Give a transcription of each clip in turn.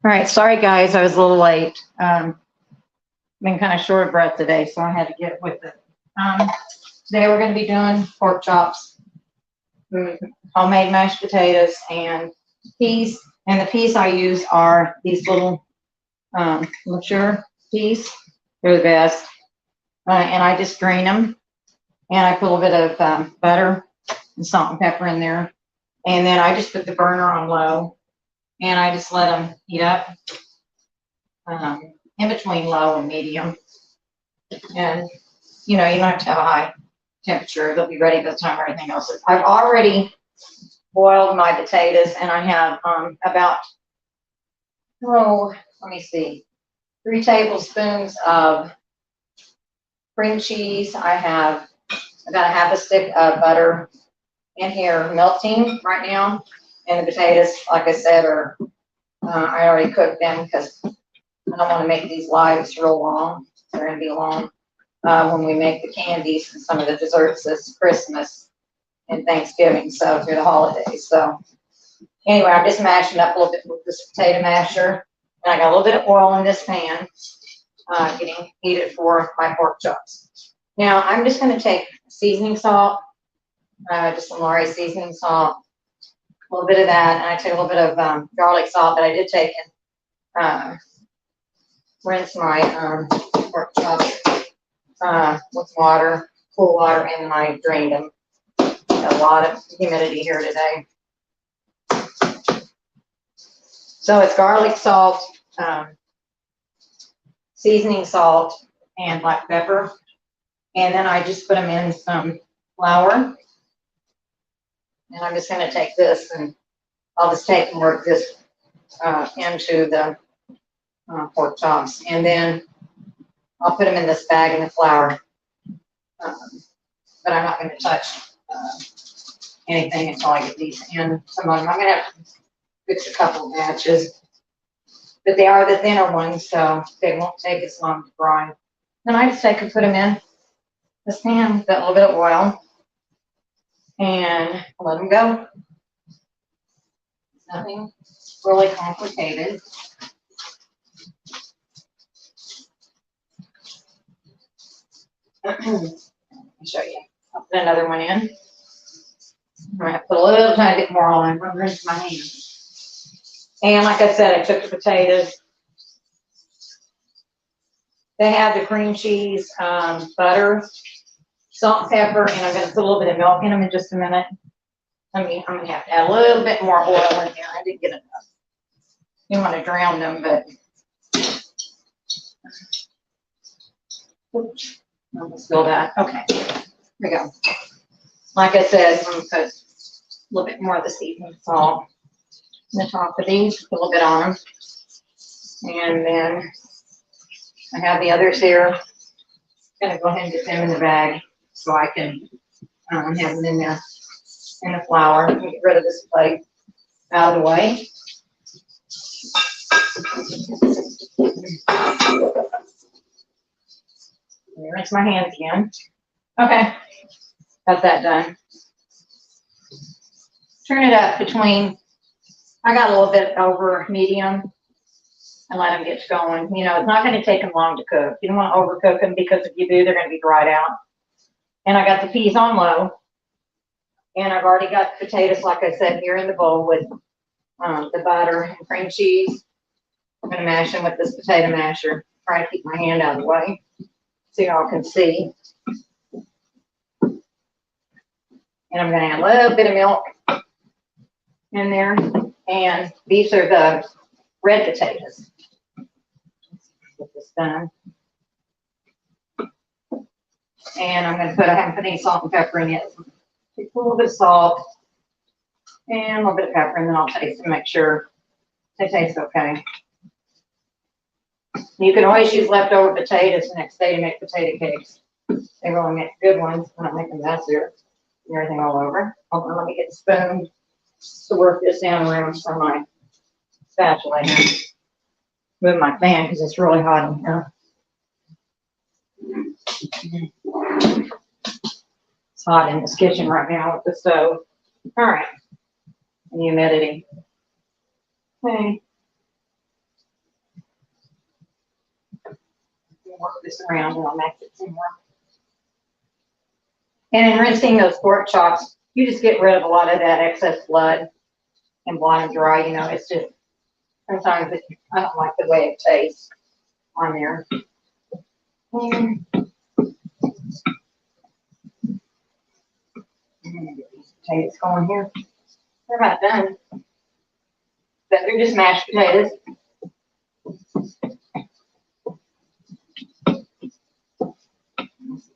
All right, sorry guys, I was a little late. Been kind of short of breath today, so I had to get with it. Today we're going to be doing pork chops, homemade mashed potatoes, and peas. And the peas I use are these little mature peas. They're the best. And I just drain them, and I put a little bit of butter and salt and pepper in there. And then I just put the burner on low, and I just let them heat up in between low and medium. And, you know, you don't have to have a high temperature. They'll be ready by the time everything else is. I've already boiled my potatoes, and I have about, let me see, 3 tablespoons of cream cheese. I have about a half a stick of butter in here melting right now. And the potatoes, like I said, are, I already cooked them because I don't want to make these lives real long. They're going to be long when we make the candies and some of the desserts this Christmas and Thanksgiving, so through the holidays. So anyway, I'm just mashing up a little bit with this potato masher. And I got a little bit of oil in this pan getting heated for my pork chops. Now I'm just going to take seasoning salt, just some Lorry seasoning salt, a little bit of that, and I take a little bit of garlic salt that I did take and rinse my pork chops with water, cool water, and I drained them. A lot of humidity here today. So it's garlic salt, seasoning salt, and black pepper. And then I just put them in some flour. And I'm just going to take this and I'll just take and work this into the pork chops. And then I'll put them in this bag in the flour. But I'm not going to touch anything until I get these in. Some of them I'm going to have to fix a couple of batches. But they are the thinner ones, so they won't take as long to fry. Then I just take and put them in this pan with a little bit of oil and let them go. Nothing really complicated. Let me show you. I'll put another one in. I'm going to put a little tiny bit more on. I'm going to rinse my hands. And like I said, I took the potatoes. They have the cream cheese, butter, salt and pepper, and I'm going to put a little bit of milk in them in just a minute. I'm going to have to add a little bit more oil in here. I didn't get enough. You want to drown them, but oops, I'll spill that. Okay, here we go. Like I said, I'm going to put a little bit more of the seasoning salt on the top of these, put a little bit on them. And then I have the others here. I'm going to go ahead and get them in the bag so I can have them in the flour. Get rid of this plate out of the way. Let me rinse my hands again. Okay, got that done. Turn it up between, I got a little bit over medium and let them get going. You know, it's not going to take them long to cook. You don't want to overcook them because if you do, they're going to be dried out. And I got the peas on low. And I've already got the potatoes, like I said, here in the bowl with the butter and cream cheese. I'm going to mash them with this potato masher. Try to keep my hand out of the way so y'all can see. And I'm going to add a little bit of milk in there. And these are the red potatoes. Get this done. And I'm going to I haven't put any salt and pepper in yet. Take a little bit of salt and a little bit of pepper, and then I'll taste and make sure they taste okay. You can always use leftover potatoes the next day to make potato cakes. They really make good ones. I don't make them messier and everything all over. Hold on, let me get the spoon to work this down around for my spatula here. Move my fan because it's really hot in here. It's hot in this kitchen right now with the stove. All right, and humidity. Okay. work this around and I'll mix it some more. And in rinsing those pork chops, you just get rid of a lot of that excess blood and blot them dry. You know, it's just sometimes I don't like the way it tastes on there. And get these potatoes going here. They're about done. But they're just mashed potatoes.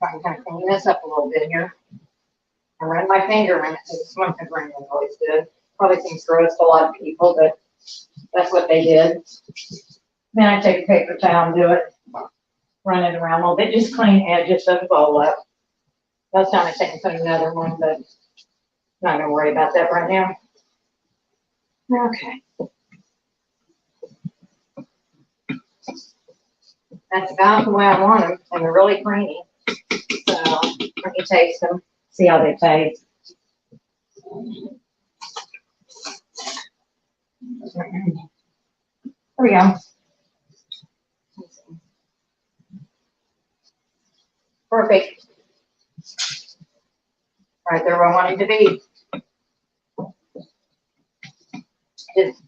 I can kind of clean this up a little bit here. I run my finger in it, so this one can bring it always good. Probably seems gross to a lot of people, but that's what they did. Then I take a paper towel and do it. Run it around a little bit, just clean edges of the bowl up. Last time I taken some another one, but not gonna worry about that right now. Okay. That's about the way I want them, and they're really creamy. So let me taste them, see how they taste. There we go. Perfect. Right there where I want it to be. Just,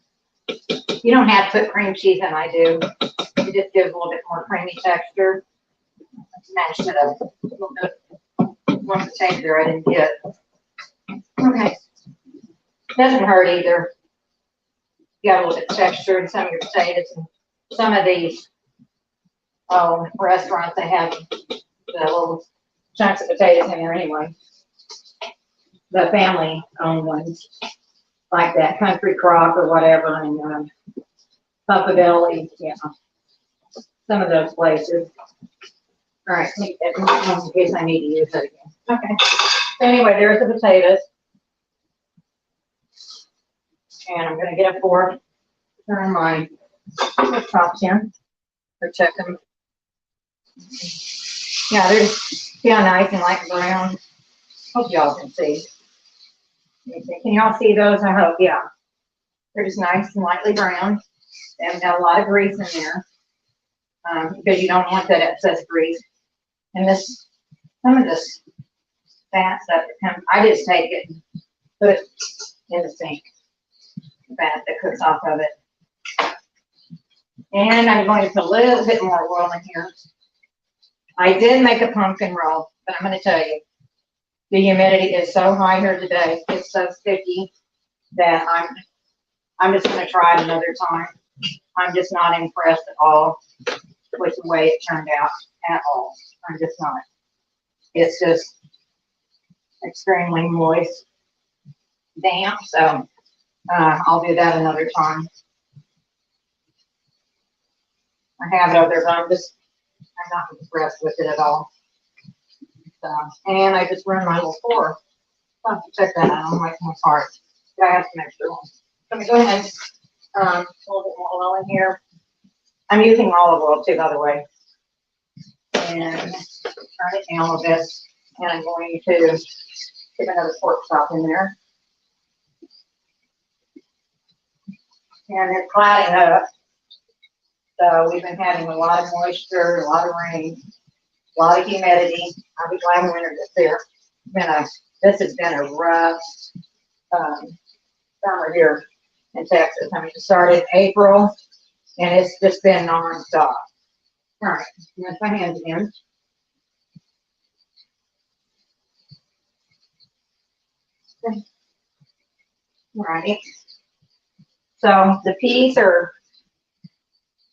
you don't have to put cream cheese in, I do. It just gives a little bit more creamy texture. Smash it up a little bit. One potato I didn't get. Okay. Doesn't hurt either. You got a little bit of texture in some of your potatoes. And some of these restaurants, they have the little chunks of potatoes in there anyway. The family owned ones, like that Country Crock or whatever, and Puffadeli, yeah. Some of those places. All right, take that one in case I need to use it again. Okay. So anyway, there's the potatoes. And I'm going to get a fork, turn my chops in, or check them. Yeah, they're kind of nice and light brown. Hope y'all can see. Can y'all see those? I hope, yeah. They're just nice and lightly brown. They haven't got a lot of grease in there because you don't want that excess grease. And this, some of this fat stuff that comes, I just take it and put it in the sink. Fat that cooks off of it. And I'm going to put a little bit more oil in here. I did make a pumpkin roll, but I'm going to tell you, the humidity is so high here today. It's so sticky that I'm just going to try it another time. I'm just not impressed at all with the way it turned out at all. I'm just not. It's just extremely moist, damp, so I'll do that another time. I have it over there, but I'm not impressed with it at all. So, and I just run my little fork. I'll have to check that out on my part. I have some extra ones. Let me go ahead and a little bit more oil in here. I'm using olive oil too, by the way. And turn it down a little bit. And I'm going to get another pork chop in there. And it's clouding up. So we've been having a lot of moisture, a lot of rain, a lot of humidity. I'll be glad winter gets there. This has been a rough summer here in Texas. I mean, it started in April, and it's just been nonstop. All right, rinse my hands again. All right. So the peas are,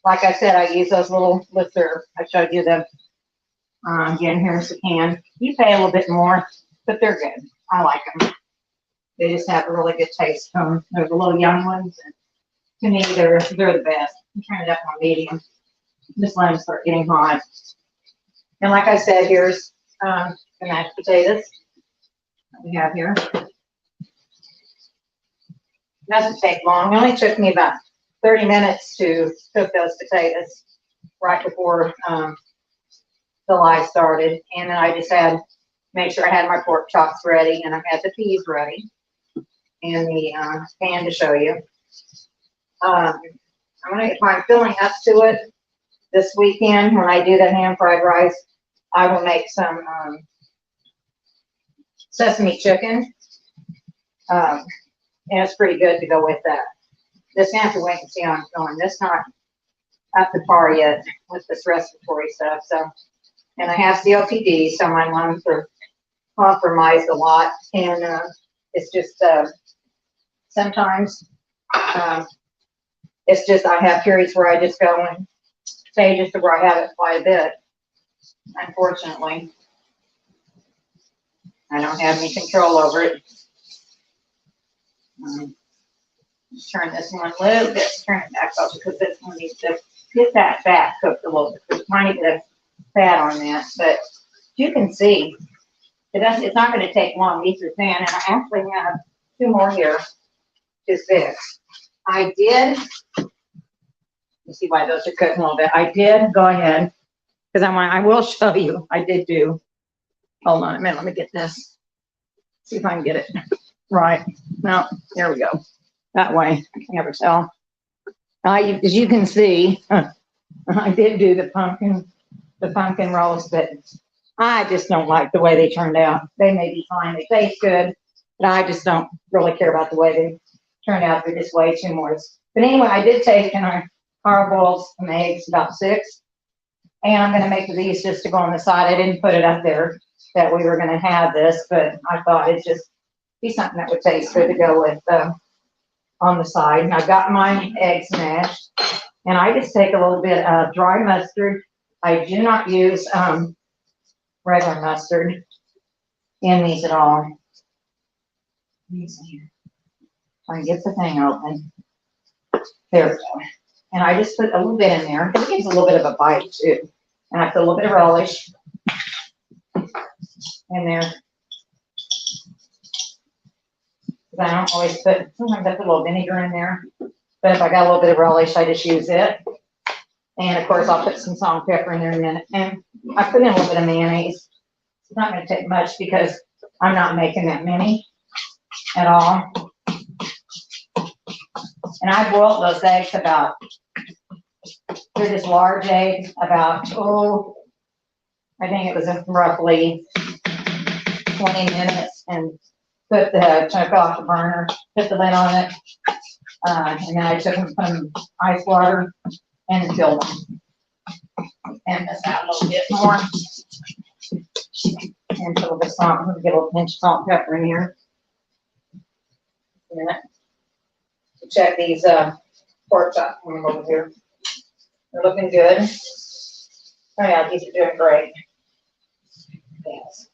like I said, I use those little lister. I showed you them. Again, here's the can. You pay a little bit more, but they're good. I like them. They just have a really good taste to them. They're the little young ones. And to me, they're the best. I'm turning it up on medium. Just let them start getting hot. And like I said, here's the mashed potatoes that we have here. Doesn't take long. It only took me about 30 minutes to cook those potatoes right before the live started. And then I just had make sure I had my pork chops ready, and I had the peas ready, and the pan to show you. I'm gonna get my filling up to it. this weekend when I do the ham fried rice, I will make some sesame chicken. And it's pretty good to go with that. Just gonna have to wait and see how I'm going. This not up to par yet with this respiratory stuff. So, and I have COPD, so my lungs are compromised a lot. And it's just sometimes it's just I have periods where I just go in stages to where I have it quite a bit. Unfortunately, I don't have any control over it. Turn this one a little bit, turn it back up because this one needs to get that fat cooked a little bit. There's a tiny bit of fat on that, but you can see it's not going to take long. These are thin, and I actually have 2 more here to fix. I did, you see why those are cooking a little bit. I did go ahead because I will show you. I did do. Hold on a minute. Let me get this. See if I can get it right. No, there we go. That way, I can never tell. As you can see, I did do the pumpkin rolls, but I just don't like the way they turned out. They may be fine, they taste good, but I just don't really care about the way they turned out. They're just way too moist. But anyway, I did take and I hard-boiled some eggs, about 6, and I'm going to make these just to go on the side. I didn't put it up there that we were going to have this, but I thought it'd just be something that would taste good to go with on the side. And I've got my eggs mashed, and I just take a little bit of dry mustard. I do not use regular mustard in these at all. Let me see here. Try and get the thing open. There we go. And I just put a little bit in there because it gives a little bit of a bite too. And I put a little bit of relish in there. I don't always put, sometimes I put a little vinegar in there, but if I got a little bit of relish, I just use it. And of course, I'll put some salt and pepper in there in a minute. And I put in a little bit of mayonnaise. It's not going to take much because I'm not making that many at all. And I boiled those eggs about, they're just large eggs, about, I think it was roughly 20 minutes, and took off the burner, put the lid on it, and then I took them, put them in ice water, and filled them. And this out a little bit more. And put a little bit of salt. I'm going to get a little pinch of salt and pepper in here. Check these pork chops over here. They're looking good. Oh yeah, these are doing great. Yes.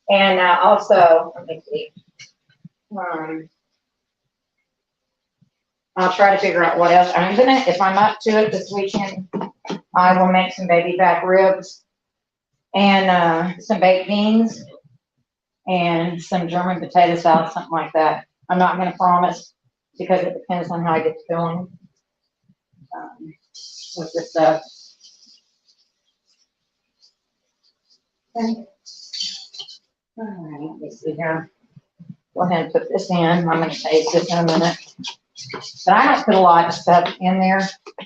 And also, let me see. I'll try to figure out what else. I'm gonna, if I'm up to it this weekend, I will make some baby back ribs and some baked beans and some German potato salad, something like that. I'm not going to promise because it depends on how I get to feeling with this stuff. Okay. All right, let me see here. Go ahead and put this in. I'm going to taste this in a minute. But I don't put a lot of stuff in there.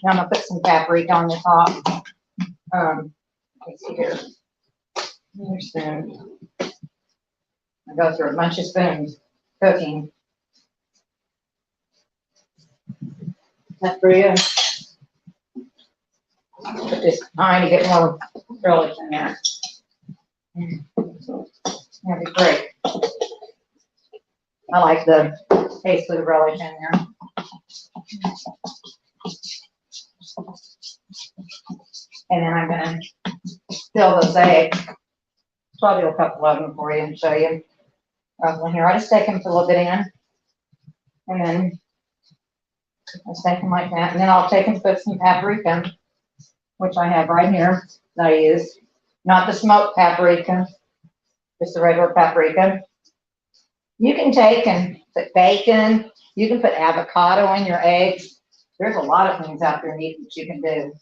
Now I'm going to put some paprika on the top. Let me see here. Another spoon. I go through a bunch of spoons cooking. That's pretty good. Put this tiny bit more relish in there. That'd be great. I like the taste of the relish in there. And then I'm going to fill those eggs. So I'll do a couple of them for you and show you. Here, I just take them, put a little bit in, and then I'll take them like that. And then I'll take and put some paprika, which I have right here that I use. Not the smoked paprika, just the regular paprika. You can take and put bacon. You can put avocado in your eggs. There's a lot of things out there neat that you can do.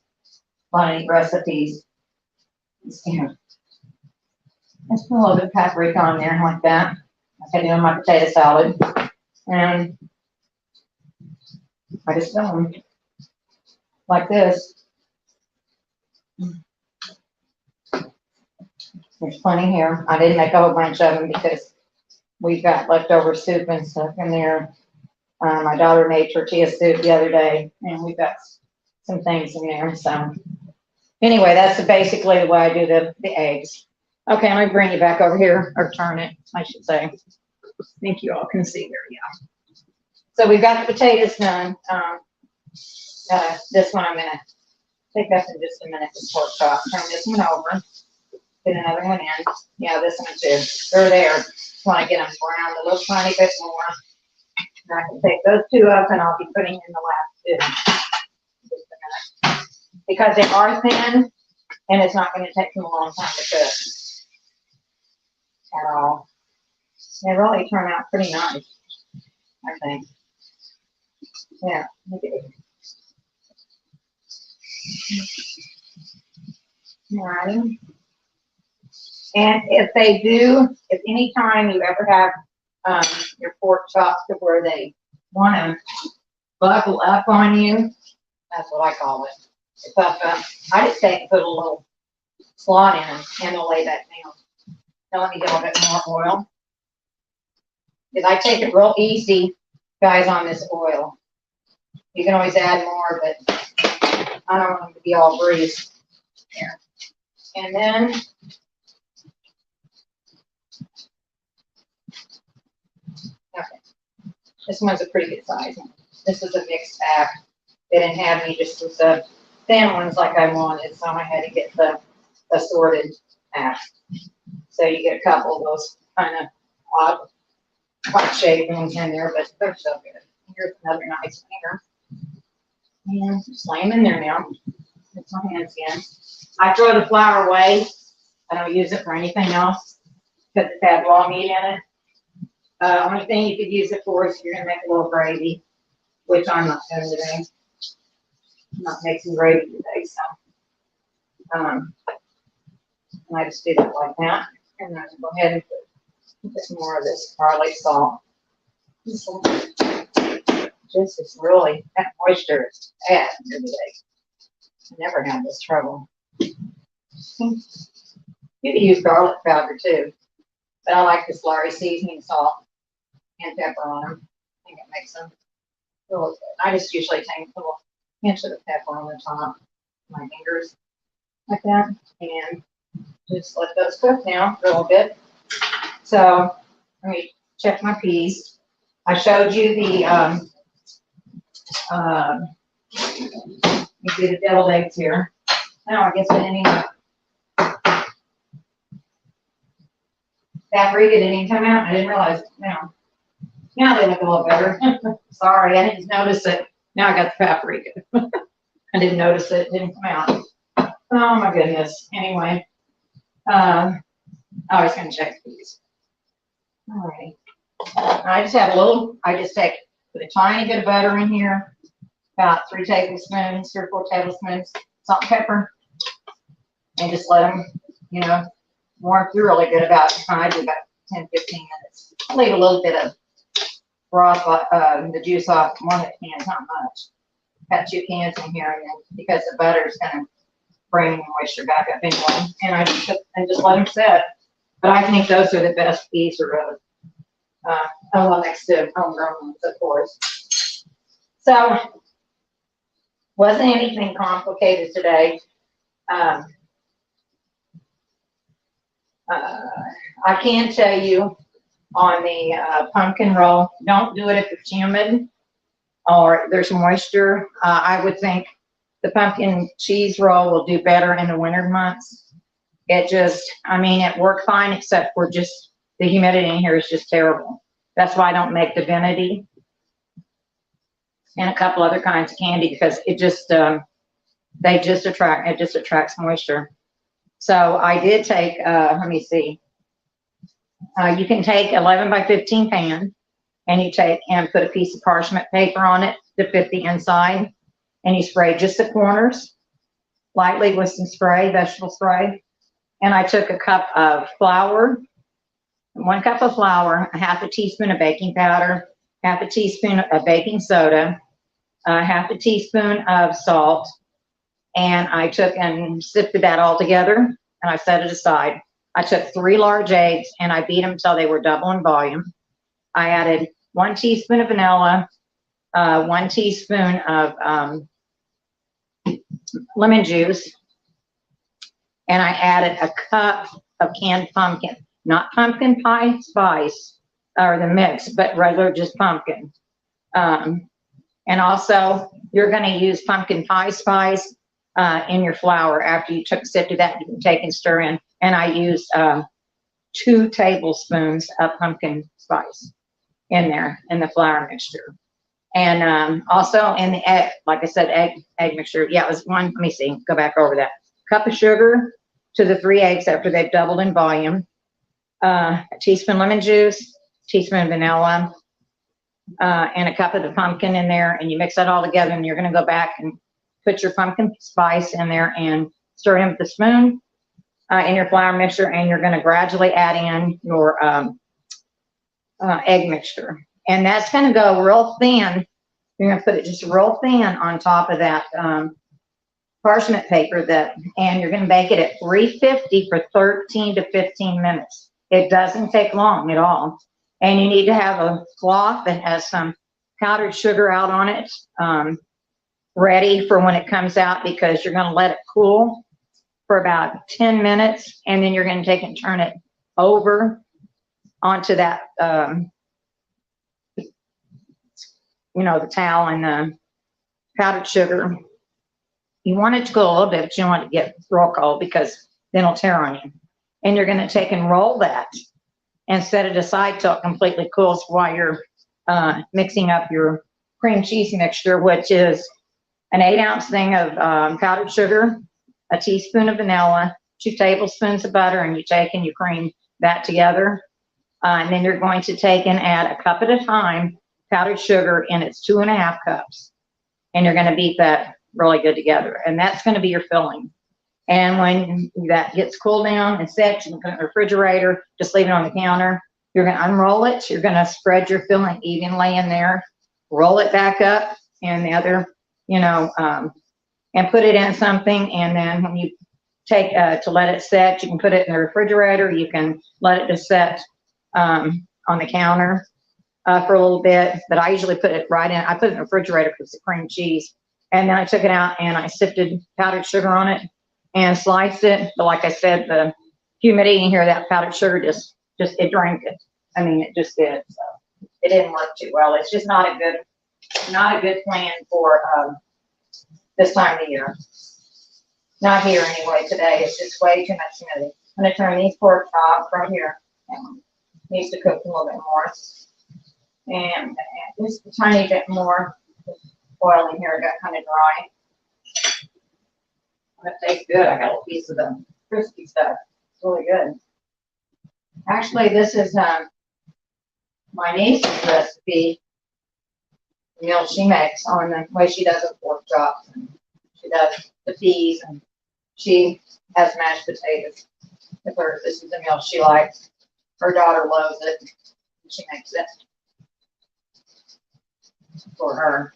A lot of neat recipes. Here. Let's put a little bit of paprika on there like that. Like I do on my potato salad. And I just fill them like this. There's plenty here. I didn't make a whole bunch of them because we've got leftover soup and stuff in there. My daughter made tortilla soup the other day, and we've got some things in there. So anyway, that's basically the way I do the eggs. Okay, let me bring you back over here, or turn it, I should say. I think you all can see there, yeah. So we've got the potatoes done. This one I'm gonna take up in just a minute, this pork chop. Turn this one over, get another one in. Yeah, this one too. They're there. Just want to get them browned a little tiny bit more. And I can take those two up, and I'll be putting in the last two in just a minute. Because they are thin, and it's not going to take them a long time to cook at all. They really turn out pretty nice, I think. Yeah, okay. All right. And if any time you ever have your pork chops to where they want to buckle up on you, that's what I call it. Buck up. I just take and put a little slot in them and they'll lay that down. Now let me get a little bit more oil. Because I take it real easy, guys, on this oil. You can always add more, but I don't want them to be all greased. Here. And then okay. This one's a pretty good size. This is a mixed pack. They didn't have me just with the thin ones like I wanted, so I had to get the assorted pack. So you get a couple of those kind of odd shaped ones in there, but they're so good. Here's another nice finger. And just lay them in there now. Put my hands in. I throw the flour away. I don't use it for anything else because it had raw meat in it. Only thing you could use it for is if you're going to make a little gravy, which I'm not doing today. I'm not making gravy today, so. And I just do that like that. And then go ahead and put some more of this garlic salt. This is really, that moisture is bad today. I never had this trouble. You could use garlic powder too, but I like this Lowry seasoning salt and pepper on them. I think it makes them really good. I just usually take a little pinch of the pepper on the top, my fingers, like that, and just let those cook now for a little bit. So let me check my peas. I showed you the you see the deviled eggs here. Now I guess I didn't even paprika didn't even come out. I didn't realize it. Now they look a little better. Sorry, I didn't notice it. Now I got the paprika. I didn't notice it. It didn't come out. Oh my goodness. Anyway, I was going to check these. All right. I just take put a tiny bit of butter in here, about 3 tablespoons, 3 or 4 tablespoons, salt and pepper, and just let them, warm through really good about 10, 15 minutes. I'll leave a little bit of broth, the juice off one of the cans, not much. Got 2 cans in here, and then because the butter is going to bring the moisture back up anyway, and I just let them set. But I think those are the best peas or next to homegrown ones, of course. So, wasn't anything complicated today. I can tell you on the pumpkin roll, don't do it if it's humid or there's moisture. I would think the pumpkin cheese roll will do better in the winter months. It worked fine except for just the humidity in here is just terrible. That's why I don't make divinity and a couple other kinds of candy because it just attracts moisture. So I did take, let me see. You can take 11 by 15 pan and you take and put a piece of parchment paper on it to fit the inside and you spray just the corners lightly with some spray, vegetable spray. And I took a cup of flour, 1 cup of flour, a half a teaspoon of baking powder, half a teaspoon of baking soda, half a teaspoon of salt, and I took and sifted that all together, and I set it aside. I took 3 large eggs, and I beat them until they were double in volume. I added 1 teaspoon of vanilla, 1 teaspoon of lemon juice, and I added a cup of canned pumpkin, not pumpkin pie spice or the mix, but regular just pumpkin. And also, you're going to use pumpkin pie spice in your flour after you sifted that. You can take and stir in. And I used 2 tablespoons of pumpkin spice in there in the flour mixture. And also in the egg, like I said, egg mixture. Yeah, it was 1. Let me see. Go back over that. Cup of sugar to the 3 eggs after they've doubled in volume. A teaspoon lemon juice, teaspoon vanilla, and a cup of the pumpkin in there, and you mix that all together, and you're going to go back and put your pumpkin spice in there and stir it in with a spoon in your flour mixture, and you're going to gradually add in your egg mixture. And that's going to go real thin. You're going to put it just real thin on top of that parchment paper, and you're going to bake it at 350 for 13 to 15 minutes. It doesn't take long at all. And you need to have a cloth that has some powdered sugar out on it, ready for when it comes out, because you're going to let it cool for about 10 minutes, and then you're going to take and turn it over onto that, the towel and the powdered sugar. You want it to cool a little bit, but you don't want it to get real cold, because then it'll tear on you. And you're going to take and roll that and set it aside till it completely cools while you're mixing up your cream cheese mixture, which is an 8-ounce thing of powdered sugar, a teaspoon of vanilla, 2 tablespoons of butter, and you take and you cream that together. And then you're going to take and add a cup at a time powdered sugar in its 2.5 cups. And you're going to beat that really good together. And that's going to be your filling. And when that gets cooled down and set, you can put it in the refrigerator, just leave it on the counter. You're going to unroll it. You're going to spread your filling evenly in there, roll it back up and the other, and put it in something. And then when you take to let it set, you can put it in the refrigerator. You can let it just set on the counter for a little bit. But I usually put it right in. I put it in the refrigerator because it's cream cheese. And then I took it out and I sifted powdered sugar on it and sliced it. But like I said, the humidity in here, that powdered sugar just it drank it. I mean, it just did. So it didn't work too well. It's just not a good plan for this time of year. Not here anyway today. It's just way too much humidity. I'm gonna turn these pork chops right here. Needs to cook a little bit more. And just a tiny bit more oil in here. It got kind of dry. That tastes good. I got a piece of the crispy stuff. It's really good. Actually, this is my niece's recipe. The meal she makes on the way she does her pork chops. And she does the peas, and she has mashed potatoes with her. This is the meal she likes. Her daughter loves it. She makes it for her.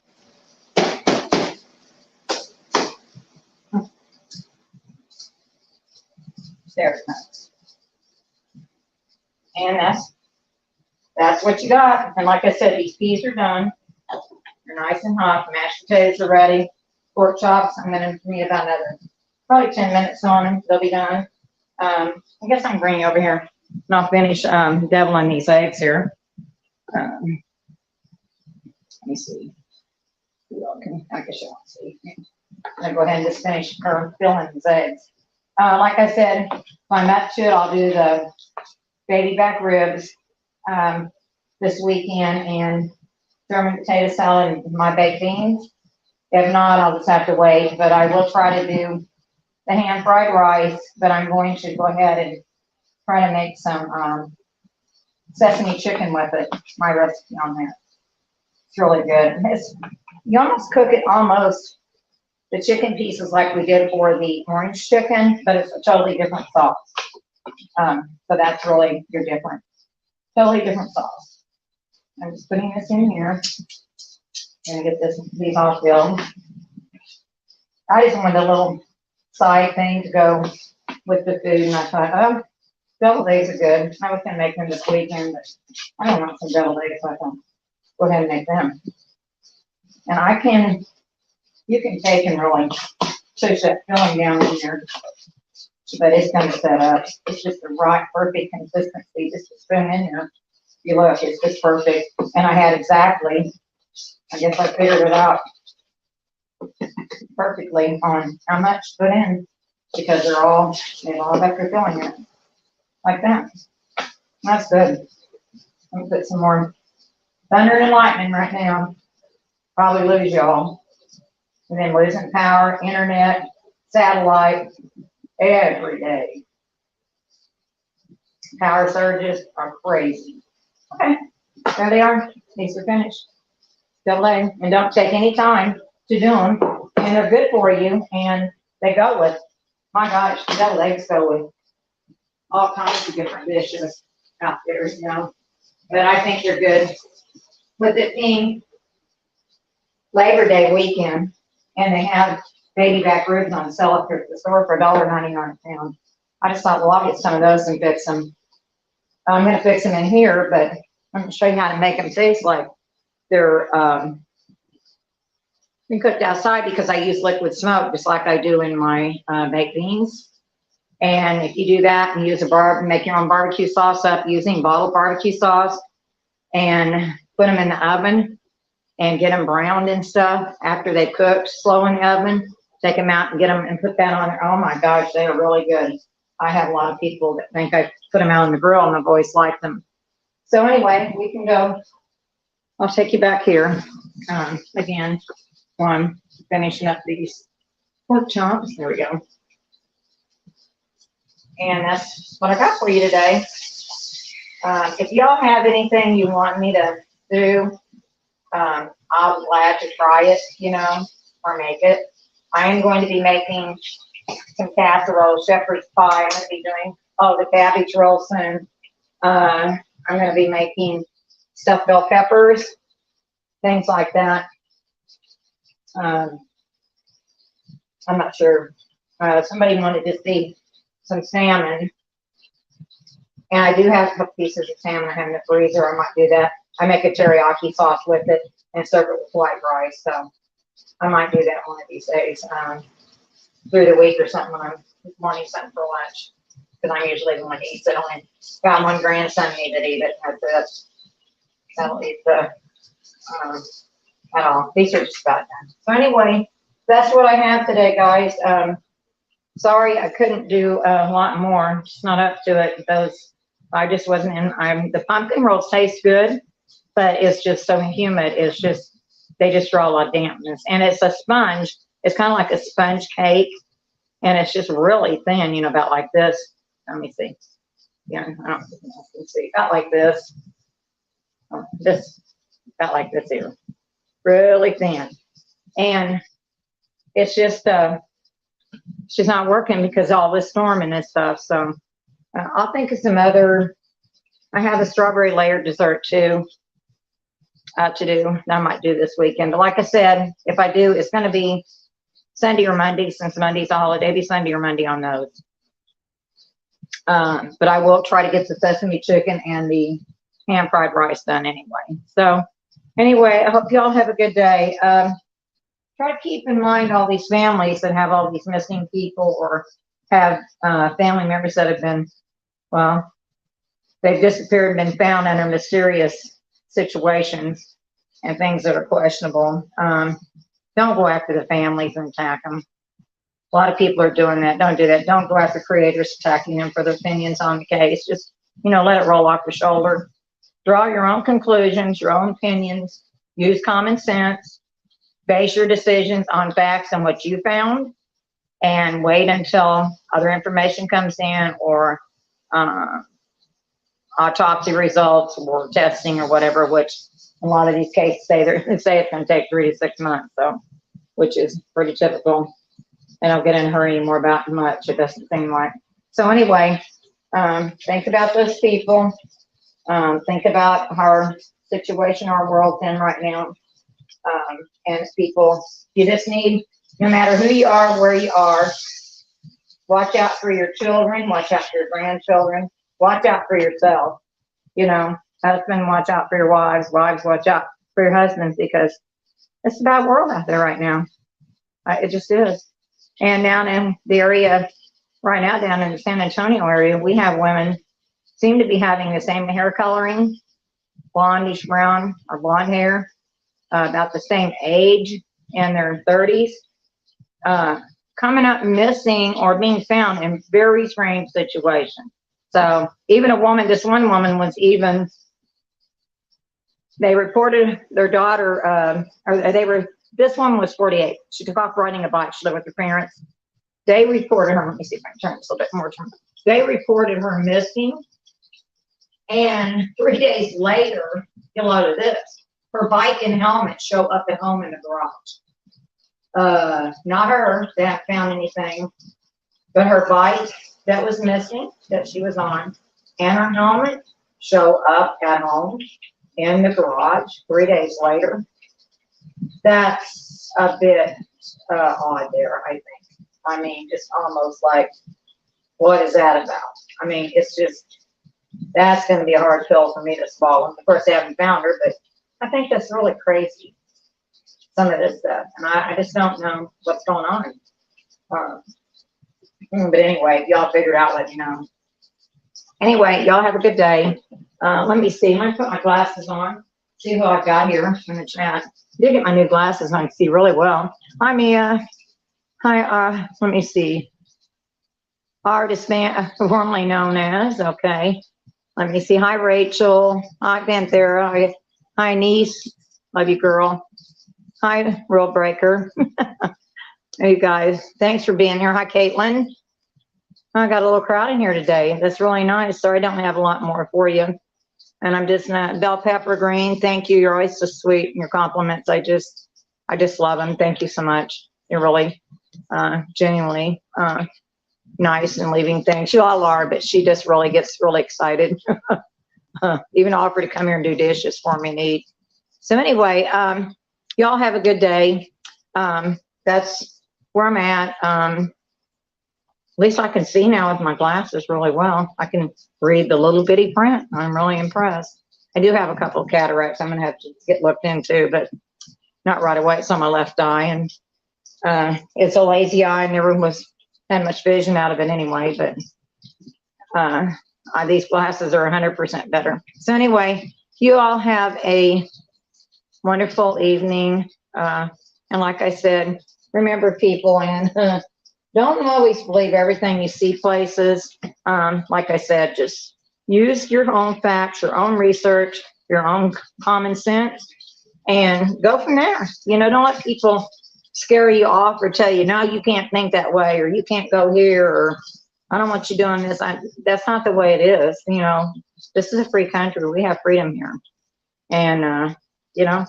There's nuts. And that's what you got. And like I said, these peas are done. They're nice and hot. The mashed potatoes are ready. Pork chops, I'm going to need about another probably 10 minutes on them. They'll be done. I guess I'm bringing over here and I'll finish deviling these eggs here. Let me see. I guess you won't see. I'm going to go ahead and just finish filling these eggs. Like I said, if I'm up to it, I'll do the baby back ribs this weekend and German potato salad and my baked beans. If not, I'll just have to wait. But I will try to do the hand fried rice. But I'm going to go ahead and try to make some sesame chicken with it. My recipe on that. It's really good. You almost cook it almost. The chicken pieces like we did for the orange chicken, but it's a totally different sauce. So that's really your different, totally different sauce. I'm just putting this in here. Gonna get these all filled. I just wanted a little side thing to go with the food, and I thought, oh, deviled eggs are good. I was gonna make them this weekend, but I don't want some deviled eggs, so I thought, go ahead and make them. And you can take and really push that filling down in there, but it's gonna set up. It's just the right, perfect consistency, just a spoon in there. You look, it's just perfect. And I had exactly, I guess I figured it out perfectly on how much to put in, because they've all got their filling in it, like that. That's good. I'm gonna put some more thunder and lightning right now. Probably lose y'all. And then losing power, internet, satellite, every day. Power surges are crazy. Okay, there they are. These are finished. Delay, and don't take any time to do them. And they're good for you, and they go with, my gosh, deviled eggs go with all kinds of different dishes out there, you know. But I think they're good with it being Labor Day weekend, and they have baby back ribs on sale up here at the store for $1.99 a pound. I just thought, well, I'll get some of those and fix them. I'm going to fix them in here, but I'm going to show you how to make them taste like they're been cooked outside, because I use liquid smoke just like I do in my baked beans. And if you do that and use make your own barbecue sauce up using bottled barbecue sauce, and put them in the oven and get them browned and stuff after they've cooked slow in the oven, take them out and get them and put that on there. Oh my gosh, they are really good. I have a lot of people that think I put them out on the grill, and I've always liked them. So anyway, we can go. I'll take you back here again. I'm finishing up these pork chops. There we go. And that's what I got for you today. If y'all have anything you want me to do, I'll be glad to try it, you know, or make it. I am going to be making some casserole, shepherd's pie. I'm going to be doing, the cabbage roll soon. I'm going to be making stuffed bell peppers, things like that. I'm not sure. Somebody wanted to see some salmon, and I do have a couple pieces of salmon I have in the freezer. I might do that. I make a teriyaki sauce with it and serve it with white rice, so I might do that one of these days through the week or something when I'm wanting something for lunch, because I'm usually the one who eats it. I only got one grandson that eat it. That's it. I don't eat the at all. These are just about done. So anyway, that's what I have today, guys. Sorry I couldn't do a lot more. Just not up to it. I just wasn't in. The pumpkin rolls taste good, but it's just so humid. It's just, they just draw a lot of dampness. And it's a sponge. It's kind of like a sponge cake, and it's just really thin, you know, about like this. Let me see. Yeah, I don't know if you can see. About like this. About like this here. Really thin. And it's just not working because of all this storming and stuff. So I'll think of some other. I have a strawberry layered dessert too to do. That I might do this weekend. But like I said, if I do, it's going to be Sunday or Monday, since Monday's a holiday. Be Sunday or Monday on those. But I will try to get the sesame chicken and the ham fried rice done anyway. So anyway, I hope y'all have a good day. Try to keep in mind all these families that have all these missing people, or have family members that have been, well, they've disappeared and been found under mysterious situations and things that are questionable. Don't go after the families and attack them. A lot of people are doing that. Don't do that. Don't go after creators attacking them for their opinions on the case. Just, you know, let it roll off your shoulder. Draw your own conclusions, your own opinions. Use common sense. Base your decisions on facts and what you found, and wait until other information comes in, or autopsy results or testing or whatever, which a lot of these cases say it's going to take 3 to 6 months, so, which is pretty typical. I don't get in a hurry anymore about much. It doesn't seem like. So anyway, think about those people. Think about our situation our world's in right now. And people, you just need, no matter who you are, where you are, watch out for your children, watch out for your grandchildren, watch out for yourself. You know, husband, watch out for your wives, wives, watch out for your husbands, because it's a bad world out there right now. It just is. And down in the area, right now, down in the San Antonio area, we have women seem to be having the same hair coloring, blondish brown or blonde hair, about the same age, in their 30s, coming up missing or being found in very strange situations. So even a woman, this one woman was even, they reported their daughter, this woman was 48. She took off riding a bike. She lived with her parents. They reported her, let me see if I can turn this a little bit more. They reported her missing, and 3 days later, get a load of this, her bike and helmet show up at home in the garage. Not her, they haven't found anything, but her bike that was missing, that she was on, and her helmet show up at home in the garage 3 days later. That's a bit odd there, I think. I mean, just almost like, what is that about? I mean, it's just, that's going to be a hard pill for me to swallow. Of course, they haven't found her, but I think that's really crazy, some of this stuff. And I just don't know what's going on. But anyway, if y'all figure it out, let me know. Anyway, y'all have a good day. Let me see. Let me put my glasses on. See who I've got here in the chat. I did get my new glasses. I can see really well. Hi, Mia. Hi, let me see. Artist man, formerly known as, okay. Let me see. Hi, Rachel. Hi, Panthera. Hi, niece. Love you, girl. Hi, Rule Breaker. Hey, you guys. Thanks for being here. Hi, Caitlin. I got a little crowd in here today. That's really nice. Sorry, I don't have a lot more for you. And I'm just not, Bell Pepper Green. Thank you. You're always so sweet. Your compliments. I just love them. Thank you so much. You're really, genuinely, nice and leaving things. You all are, but she just really gets really excited. Even offered to come here and do dishes for me and eat. So anyway, y'all have a good day. That's where I'm at. At least I can see now with my glasses really well. I can read the little bitty print. I'm really impressed. I do have a couple of cataracts I'm going to have to get looked into, but not right away. It's on my left eye, and it's a lazy eye. I never had much vision out of it anyway, but these glasses are 100% better. So anyway, you all have a wonderful evening. And like I said, remember, people, and don't always believe everything you see places. Like I said, just use your own facts, your own research, your own common sense, and go from there. You know, don't let people scare you off or tell you, no, you can't think that way, or you can't go here, or I don't want you doing this. That's not the way it is. You know, this is a free country. We have freedom here. And, you know,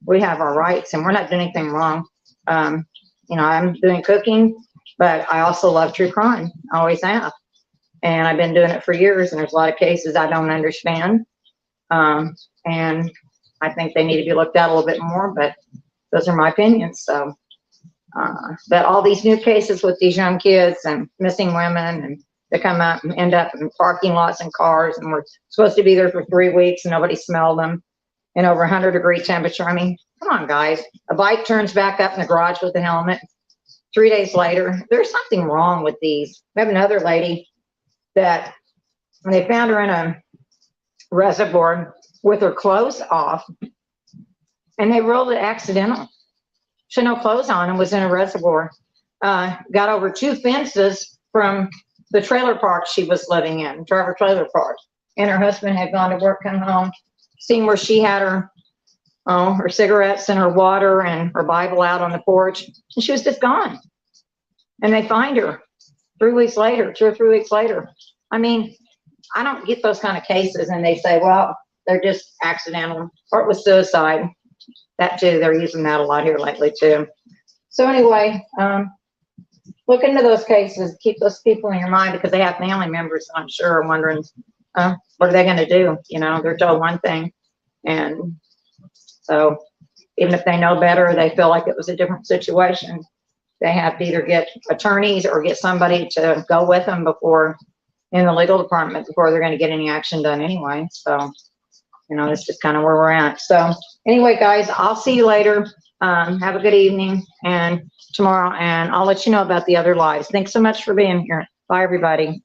we have our rights, and we're not doing anything wrong. You know, I'm doing cooking, but I also love true crime. I always have. And I've been doing it for years, and there's a lot of cases I don't understand. And I think they need to be looked at a little bit more, but those are my opinions. So, but all these new cases with these young kids and missing women, and they come out and end up in parking lots and cars, and we're supposed to be there for 3 weeks and nobody smelled them in over 100-degree temperature. I mean, come on, guys. A bike turns back up in the garage with the helmet. 3 days later, there's something wrong with these. We have another lady that they found her in a reservoir with her clothes off, and they ruled it accidental. She had no clothes on and was in a reservoir. Got over 2 fences from the trailer park she was living in, driver trailer park. And her husband had gone to work, come home, seen where she had her cigarettes and her water and her Bible out on the porch, and she was just gone. And they find her 3 weeks later, 2 or 3 weeks later. I mean, I don't get those kind of cases, and they say, well, they're just accidental, or it was suicide. That too, they're using that a lot here lately too. So anyway, look into those cases, keep those people in your mind, because they have family members, I'm sure, are wondering, what are they going to do? You know, they're told one thing. And so even if they know better, or they feel like it was a different situation, they have to either get attorneys or get somebody to go with them before, in the legal department, before they're going to get any action done anyway. So, you know, this is kind of where we're at. So anyway, guys, I'll see you later. Have a good evening and tomorrow, and I'll let you know about the other lives. Thanks so much for being here. Bye, everybody.